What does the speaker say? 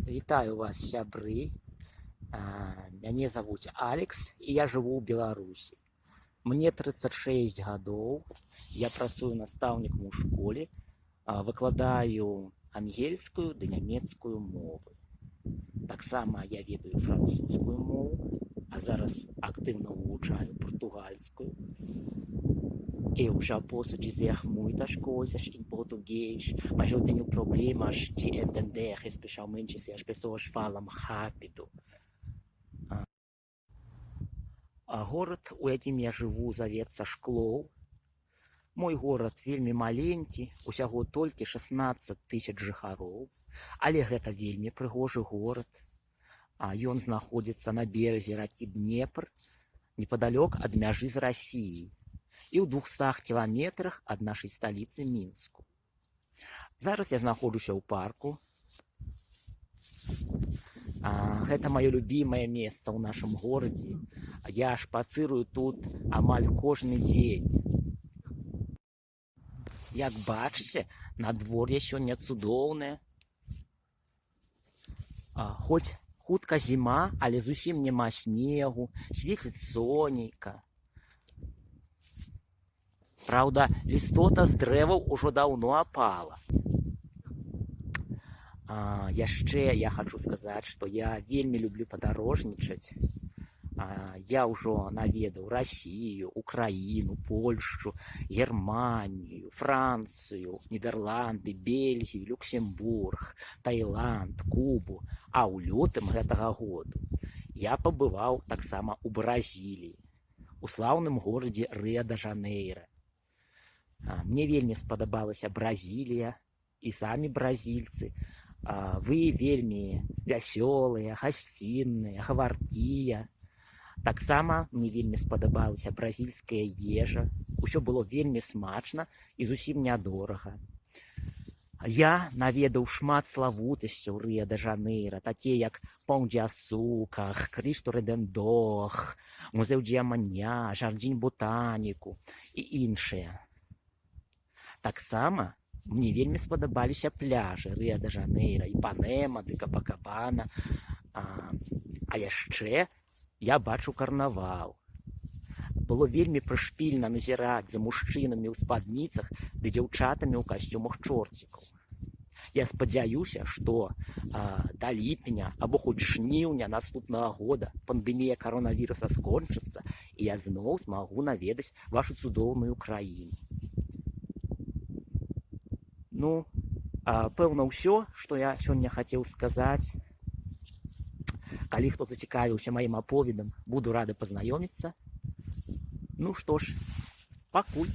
Вітаю вас, сябры. Мяне завуць Алекс, і я жыву ў Беларусі. Мне 36 гадоў. Я працую настаўнікам у школе, выкладаю ангельскую ды нямецкую мовы. Таксама я ведаю французскую мову, а зараз актыўна вывучаю португальскую. Eu já posso dizer muitas coisas em português, mas eu tenho problemas de entender, especialmente se as pessoas falam rápido. Горад, у якім я жыву, завецца Шклоў. Мой горад вельмі маленькі, усяго толькі 16 тысяч жыхароў, але гэта вельмі прыгожы горад. Ён знаходзіцца на беразе ракі Днепр, непадалёк ад мяжы з Расіяй, і ў 200 кіламетрах ад нашай сталіцы Мінску. Зараз я знаходжуся ў парку. Гэта маё любімае месца ў нашым горадзе. Я шпацырую тут амаль кожны дзень. Як бачыце, надвор'е сёння цудоўнае. Хоць хутка зіма, але зусім няма снегу, свіціць сонейка. Праўда, лістота з дрэваў ужо даўно апала. Яшчэ я хачу сказаць, што я вельмі люблю падарожнічаць. Я ўжо наведаў Расію, Украіну, Польшчу, Германію, Францыю, Нідерланды, Бельгію, Люксембург, Таіланд, Кубу. А ў лютым гэтага году я пабываў таксама ў Бразіліі, у слаўным горадзе Рыа-де-Жанейра. Мне вельмі спадабалася Бразілія і самі бразільцы. Вы вельмі вясёлыя, гасцінныя, гаваркія. Таксама мне вельмі спадабалася бразільская ежа. Усё было вельмі смачна і зусім нядорага. Я наведаў шмат славутасцяў Рыа-де-Жанейра, такія як Пон де Ацукар, Крышто Редендор, Музеў Діаманя, Жардзін Ботаніку і іншыя. Таксама мне вельмі спадабаліся пляжы Рыа-де-Жанейра, Іпанема ды Капакабана. А яшчэ я бачу карнавал. Было вельмі прышпільна назіраць за мужчынамі ў спадніцах ды дзяўчатамі ў касцюмах чорцікаў. Я спадзяюся, што да ліпеня або хоць жніўня наступнага года пандэмія каронавіруса скончыцца, і я зноў змагу наведаць вашу цудоўную краіну. Пэўна, ўсё, што я сёння хацеў сказаць. Калі хто зацікавіўся маім аповедам, буду рады пазнаёміцца. Што ж, пакуль.